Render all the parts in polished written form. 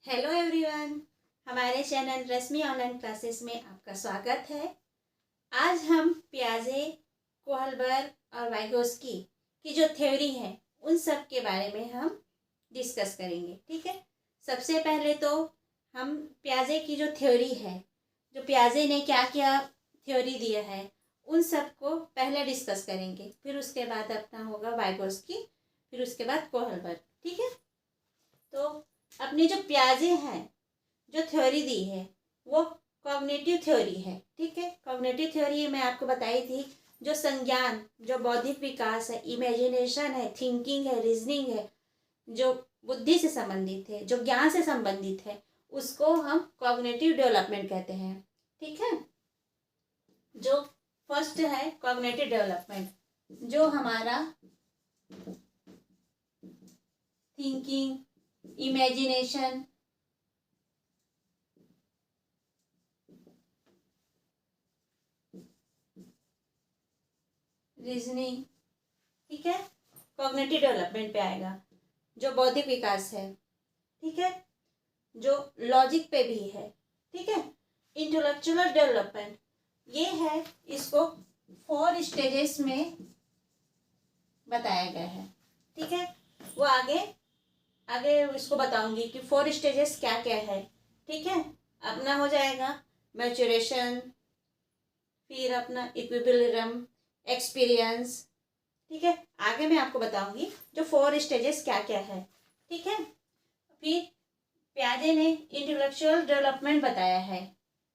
Hello everyone, हमारे channel रश्मि online classes में आपका स्वागत है। आज हम पियाजे, कोहलबर्ग और वाइगोस्की की जो थ्योरी है उन सब के बारे में हम डिस्कस करेंगे। ठीक है, सबसे पहले तो हम पियाजे की जो थ्योरी है, जो पियाजे ने क्या क्या थ्योरी दिया है, उन सब को पहले डिस्कस करेंगे। फिर उसके बाद अपना होगा वाइगोस्की, फिर उसके बाद कोहलबर्ग। ठीक है, तो अपनी जो पियाजे हैं जो थ्योरी दी है वो कॉग्निटिव थ्योरी है। ठीक है, कॉग्निटिव थ्योरी मैं आपको बताई थी, जो संज्ञान, जो बौद्धिक विकास है, इमेजिनेशन है, थिंकिंग है, रीजनिंग है, जो बुद्धि से संबंधित है, जो ज्ञान से संबंधित है, उसको हम कॉग्निटिव डेवलपमेंट कहते हैं। ठीक है, जो फर्स्ट है कॉग्निटिव डेवलपमेंट, जो हमारा थिंकिंग, इमेजिनेशन, रीजनिंग, ठीक है, कॉग्निटिव डेवलपमेंट पे आएगा। जो बौद्धिक विकास है, ठीक है, जो लॉजिक पे भी है, ठीक है, इंटेलेक्चुअल डेवलपमेंट, ये है, इसको 4 स्टेजेस में बताया गया है। ठीक है, वो आगे आगे इसको बताऊंगी कि 4 स्टेजेस क्या क्या है। ठीक है, अपना हो जाएगा मैच्योरेशन, फिर अपना इक्विलिब्रियम, एक्सपीरियंस। ठीक है, आगे मैं आपको बताऊंगी जो 4 स्टेजेस क्या क्या है। ठीक है, फिर पियाजे ने इंटेलेक्चुअल डेवलपमेंट बताया है,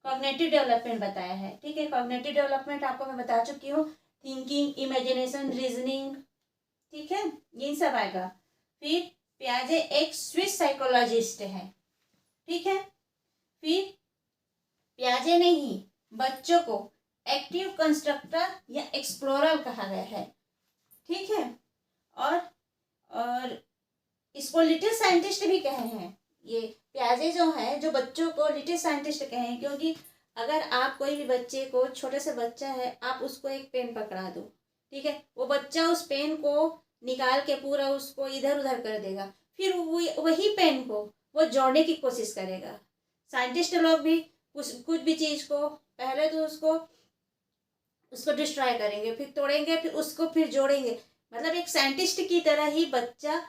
कॉग्निटिव डेवलपमेंट बताया है। ठीक है, कॉग्निटिव डेवलपमेंट आपको मैं बता चुकी हूँ, थिंकिंग, इमेजिनेशन, रीजनिंग, ठीक है, ये सब आएगा। फिर पियाजे एक स्विस साइकोलॉजिस्ट है। ठीक है, फिर पियाजे ने ही बच्चों को एक्टिव कंस्ट्रक्टर या एक्सप्लोरर कहा गया है। ठीक है, और इसको लिटिल साइंटिस्ट भी कहे हैं। ये पियाजे जो है, जो बच्चों को लिटिल साइंटिस्ट कहे हैं, क्योंकि अगर आप कोई भी बच्चे को, छोटे से बच्चा है, आप उसको एक पेन पकड़ा दो, ठीक है, वो बच्चा उस पेन को निकाल के पूरा उसको इधर उधर कर देगा, फिर वही पेन को वो जोड़ने की कोशिश करेगा। साइंटिस्ट लोग भी कुछ भी चीज़ को पहले तो उसको डिस्ट्रॉय करेंगे, फिर तोड़ेंगे, फिर उसको फिर जोड़ेंगे। मतलब एक साइंटिस्ट की तरह ही बच्चा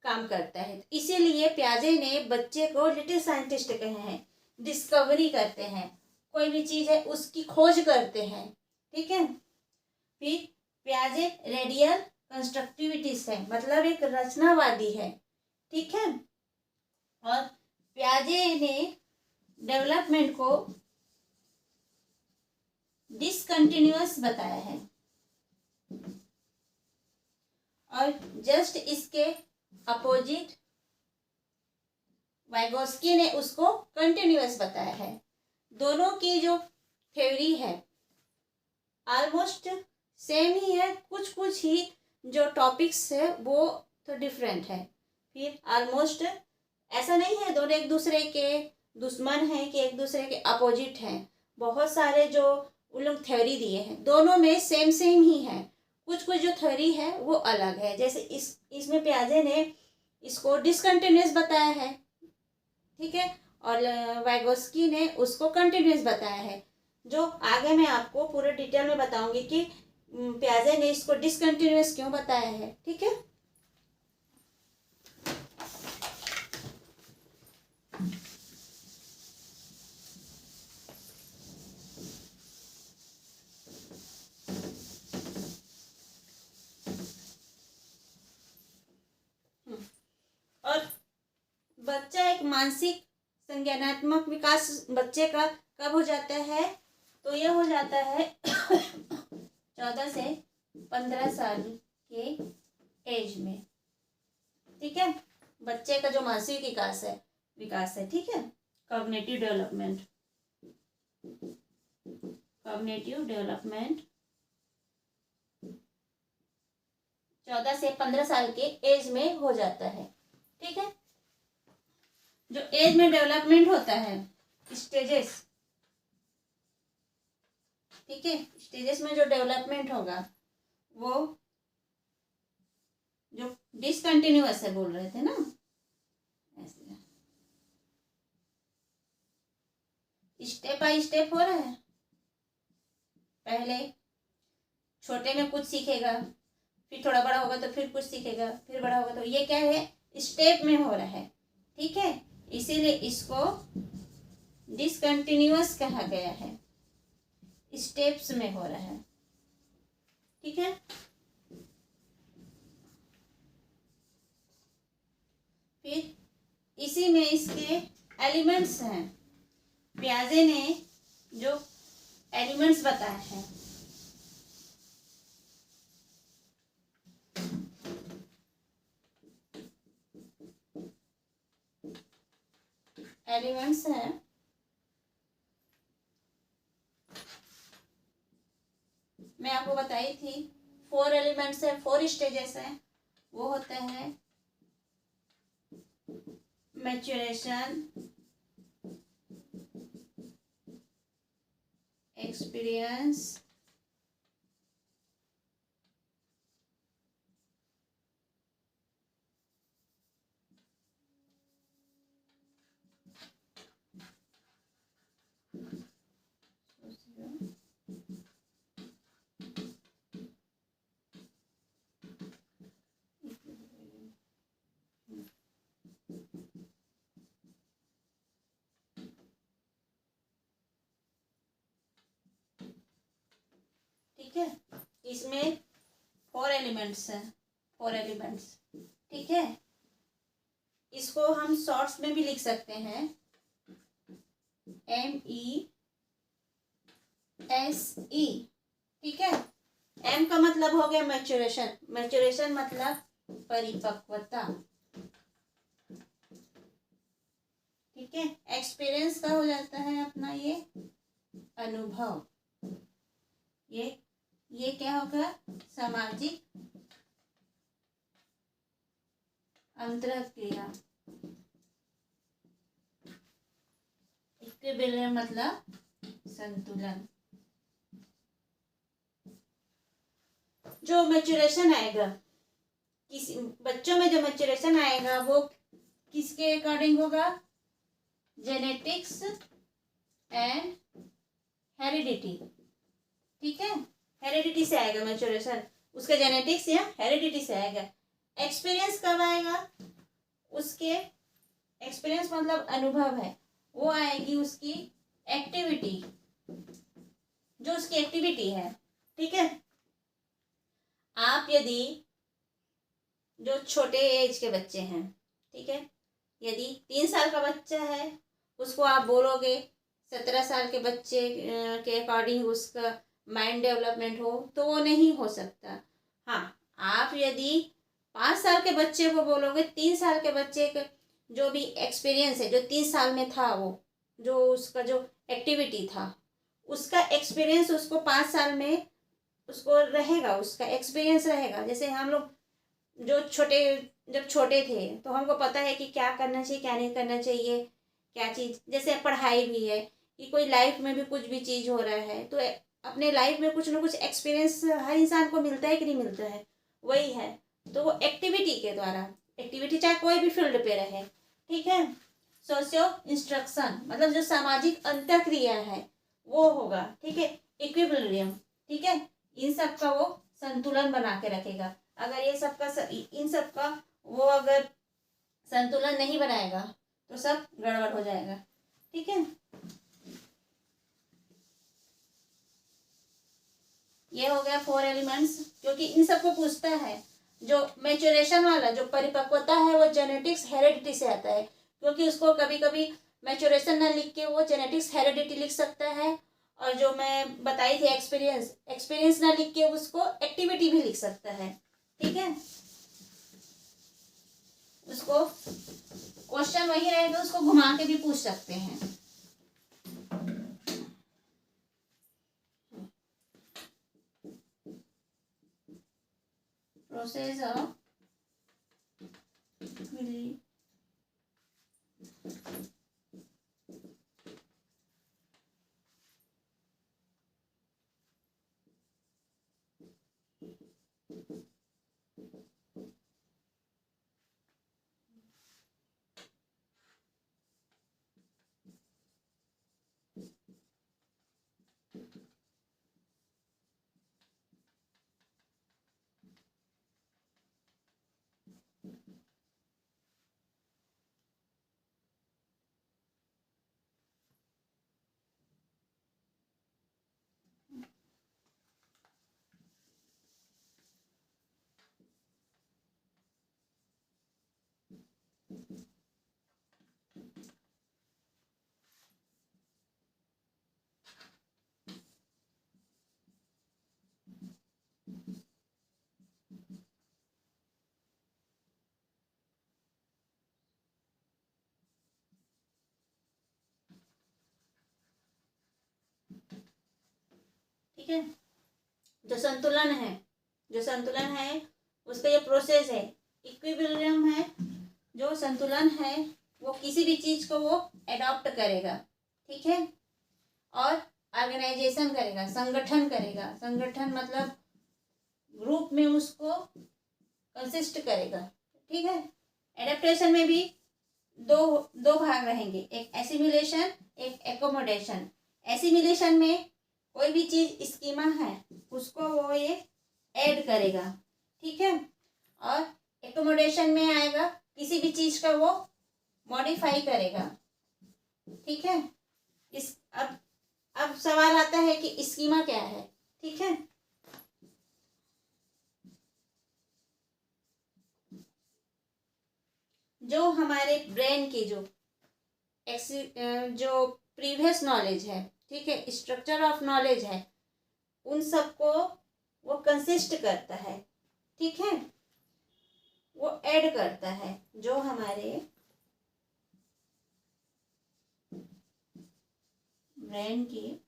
काम करता है। इसीलिए पियाजे ने बच्चे को लिटिल साइंटिस्ट कहे हैं। डिस्कवरी करते हैं, कोई भी चीज़ है उसकी खोज करते हैं। ठीक है, फिर पियाजे रेडियल कंस्ट्रक्टिविटीज है, मतलब एक रचनावादी है। ठीक है, और पियाजे ने डेवलपमेंट को डिसकंटिन्यूअस बताया है, और जस्ट इसके अपोजिट वाइगोस्की ने उसको कंटिन्यूअस बताया है। दोनों की जो थ्योरी है ऑलमोस्ट सेम ही है, कुछ कुछ ही जो टॉपिक्स है वो तो डिफरेंट है। फिर ऑलमोस्ट ऐसा नहीं है दोनों एक दूसरे के दुश्मन हैं कि एक दूसरे के अपोजिट हैं। बहुत सारे जो उन लोग थ्योरी दिए हैं, दोनों में सेम सेम ही है, कुछ कुछ जो थ्योरी है वो अलग है। जैसे इसमें पियाजे ने इसको डिसकंटिन्यूअस बताया है, ठीक है, और वाइगोस्की ने उसको कंटिन्यूअस बताया है। जो आगे मैं आपको पूरे डिटेल में बताऊंगी कि पियाजे ने इसको डिसकंटिन्यूअस क्यों बताया है। ठीक है, और बच्चा एक मानसिक संज्ञानात्मक विकास बच्चे का कब हो जाता है, तो यह हो जाता है 14 से 15 साल के एज में। ठीक है, बच्चे का जो मानसिक विकास है, ठीक है, कॉग्निटिव डेवलपमेंट 14 से 15 साल के एज में हो जाता है। ठीक है, जो एज में डेवलपमेंट होता है, स्टेजेस, ठीक है, स्टेजेस में जो डेवलपमेंट होगा वो जो डिसकंटिन्यूअस है बोल रहे थे ना, ऐसे स्टेप बाय स्टेप हो रहा है। पहले छोटे में कुछ सीखेगा, फिर थोड़ा बड़ा होगा तो फिर कुछ सीखेगा, फिर बड़ा होगा, तो ये क्या है, स्टेप में हो रहा है। ठीक है, इसीलिए इसको डिसकंटिन्यूअस कहा गया है, स्टेप्स में हो रहा है। ठीक है, फिर इसी में इसके एलिमेंट्स हैं। पियाजे ने जो एलिमेंट्स बताए हैं, एलिमेंट्स हैं, मैं आपको बताई थी 4 एलिमेंट्स है, 4 स्टेजेस हैं। वो होते हैं मैच्योरेशन, एक्सपीरियंस, ठीक है, इसमें 4 एलिमेंट्स हैं, 4 एलिमेंट्स। ठीक है, इसको हम शॉर्ट्स में भी लिख सकते हैं, MESE। ठीक है, M का मतलब हो गया मैच्योरेशन, मैच्योरेशन मतलब परिपक्वता। ठीक है, एक्सपीरियंस का हो जाता है अपना ये अनुभव। ये क्या होगा, सामाजिक अंतरक्रिया। इक्विलिब्रियम मतलब संतुलन। जो मैच्योरेशन आएगा, किसी बच्चों में जो मैच्योरेशन आएगा वो किसके अकॉर्डिंग होगा, जेनेटिक्स एंड हेरिडिटी। ठीक है, हेरिडिटी से आएगा मैच्योरेशन, उसके जेनेटिक्स या हेरिडिटी से आएगा। एक्सपीरियंस कब आएगा, उसके एक्सपीरियंस मतलब अनुभव है, वो आएगी उसकी एक्टिविटी, जो उसकी एक्टिविटी है। ठीक है, आप यदि जो छोटे एज के बच्चे हैं, ठीक है, यदि 3 साल का बच्चा है, उसको आप बोलोगे 17 साल के बच्चे के अकॉर्डिंग उसका माइंड डेवलपमेंट हो, तो वो नहीं हो सकता। हाँ, आप यदि 5 साल के बच्चे को बोलोगे, 3 साल के बच्चे का जो भी एक्सपीरियंस है, जो 3 साल में था, वो जो उसका जो एक्टिविटी था, उसका एक्सपीरियंस उसको 5 साल में उसको रहेगा, उसका एक्सपीरियंस रहेगा। जैसे हम लोग जो जब छोटे थे तो हमको पता है कि क्या करना चाहिए, क्या नहीं करना चाहिए, क्या चीज़, जैसे पढ़ाई भी है कि कोई लाइफ में भी कुछ भी चीज़ हो रहा है, तो अपने लाइफ में कुछ ना कुछ एक्सपीरियंस हर इंसान को मिलता है कि नहीं मिलता है, वही है। तो वो एक्टिविटी के द्वारा, एक्टिविटी चाहे कोई भी फील्ड पे रहे। ठीक है, सोशियो इंस्ट्रक्शन मतलब जो सामाजिक अंतःक्रिया है वो होगा। ठीक है, इक्विलिब्रियम। ठीक है, इन सब का वो संतुलन बना के रखेगा। अगर ये सबका इन सब का वो अगर संतुलन नहीं बनाएगा तो सब गड़बड़ हो जाएगा। ठीक है, ये हो गया 4 एलिमेंट्स, क्योंकि इन सबको पूछता है। जो मैच्योरेशन वाला जो परिपक्वता है वो जेनेटिक्स हेरिडिटी से आता है, क्योंकि उसको कभी कभी मैच्योरेशन ना लिख के वो जेनेटिक्स हेरिडिटी लिख सकता है, और जो मैं बताई थी एक्सपीरियंस, एक्सपीरियंस ना लिख के उसको एक्टिविटी भी लिख सकता है। ठीक है, उसको क्वेश्चन वही रहेगा, उसको घुमा के भी पूछ सकते हैं। प्रोसेस ऑफ ठीक है। जो संतुलन है उसका ये प्रोसेस है। इक्विलिब्रियम है, जो संतुलन है वो किसी भी चीज को वो एडॉप्ट करेगा, ठीक है, और ऑर्गेनाइजेशन करेगा, संगठन करेगा। संगठन मतलब ग्रुप में उसको कंसिस्ट करेगा, ठीक है। एडेप्टेशन में भी दो दो भाग रहेंगे, एक एसिमिलेशन, एक एकोमोडेशन। एसिमिलेशन में कोई भी चीज स्कीमा है उसको वो ये ऐड करेगा, ठीक है, और एकोमोडेशन में आएगा किसी भी चीज का वो मॉडिफाई करेगा, ठीक है। इस अब सवाल आता है कि स्कीमा क्या है, ठीक है। जो हमारे ब्रेन की जो प्रीवियस नॉलेज है, ठीक है, स्ट्रक्चर ऑफ नॉलेज है, उन सबको वो कंसिस्ट करता है, ठीक है, वो ऐड करता है। जो हमारे ब्रेन की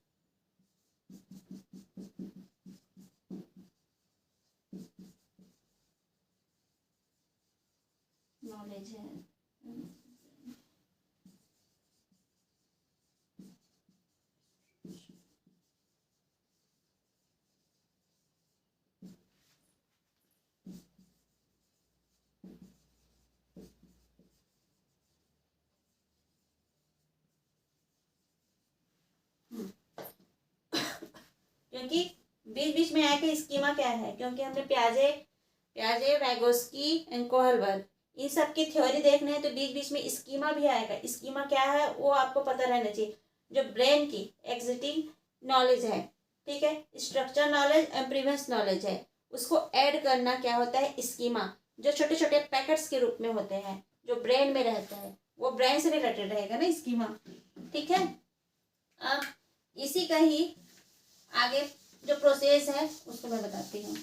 नॉलेज है, क्योंकि बीच बीच में आया कि स्कीमा क्या है, क्योंकि हमने प्याजे वैगोस्की एंड कोहलबर्ग इन सब की थ्योरी देखना है तो बीच बीच में स्कीमा भी आएगा। स्कीमा क्या है वो आपको पता रहना चाहिए। जो ब्रेन की एग्जिस्टिंग नॉलेज है, ठीक है, structure knowledge and previous knowledge है, उसको ऐड करना क्या होता है, स्कीमा। जो छोटे छोटे पैकेट्स के रूप में होते हैं जो ब्रेन में रहता है वो ब्रेन से रिलेटेड रहेगा ना स्कीमा, ठीक है। अब इसी का ही आगे जो प्रोसेस है उसको मैं बताती हूँ।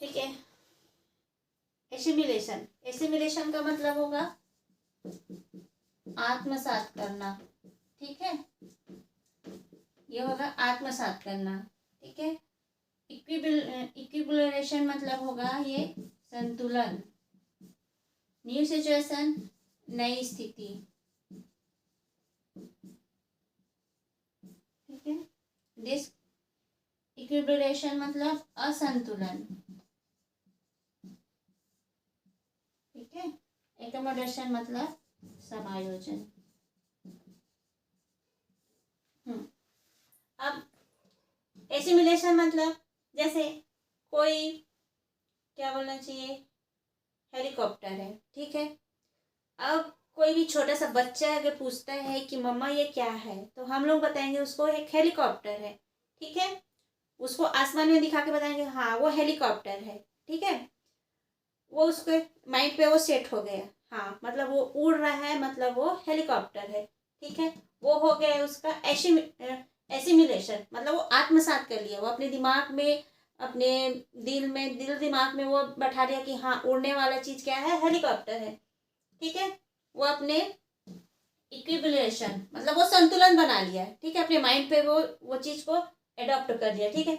ठीक है, एसिमिलेशन। एसिमिलेशन का मतलब होगा आत्मसात करना, ठीक है, ये होगा आत्मसात करना, ठीक है। इक्विलिब्रेशन मतलब होगा ये संतुलन, न्यू सिचुएशन, नई स्थिति, ठीक है। डिस इक्विलिब्रेशन मतलब असंतुलन, ठीक है। एकोमोडेशन मतलब समायोजन। अब एसिमिलेशन मतलब जैसे कोई क्या बोलना चाहिए, हेलीकॉप्टर है, ठीक है। अब कोई भी छोटा सा बच्चा अगर पूछता है कि मम्मा ये क्या है, तो हम लोग बताएंगे उसको एक हेलीकॉप्टर है, ठीक है। उसको आसमान में दिखा के बताएंगे हाँ वो हेलीकॉप्टर है, ठीक है। वो उसके माइंड पे वो सेट हो गया। हाँ, मतलब वो उड़ रहा है, मतलब वो हेलीकॉप्टर है। ठीक है, वो हो गया है उसका एसिमिलेशन, मतलब वो आत्मसात कर लिया, वो अपने दिमाग में, अपने दिल दिमाग में वो बैठा दिया कि हाँ, उड़ने वाला चीज़ क्या है, हेलीकॉप्टर है। ठीक है, वो अपने इक्विबिलेशन, मतलब वो संतुलन बना लिया है। ठीक है, अपने माइंड पे वो चीज़ को एडॉप्ट कर लिया। ठीक है,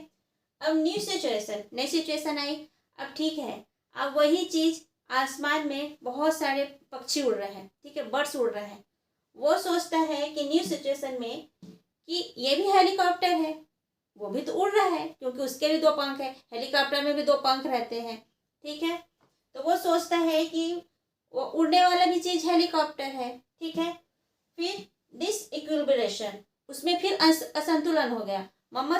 अब नई सिचुएशन आई। अब ठीक है, अब वही चीज़, आसमान में बहुत सारे पक्षी उड़ रहे हैं, ठीक है, बर्ड्स उड़ रहे हैं। वो सोचता है कि न्यू सिचुएशन में कि ये भी हेलीकॉप्टर है, वो भी तो उड़ रहा है, क्योंकि उसके भी दो पंख है, हेलीकॉप्टर में भी दो पंख रहते हैं। ठीक है, तो वो सोचता है कि वो उड़ने वाला भी चीज़ हेलीकॉप्टर है। ठीक है, फिर डिस इक्विलिब्रेशन, उसमें फिर असंतुलन हो गया। मम्मा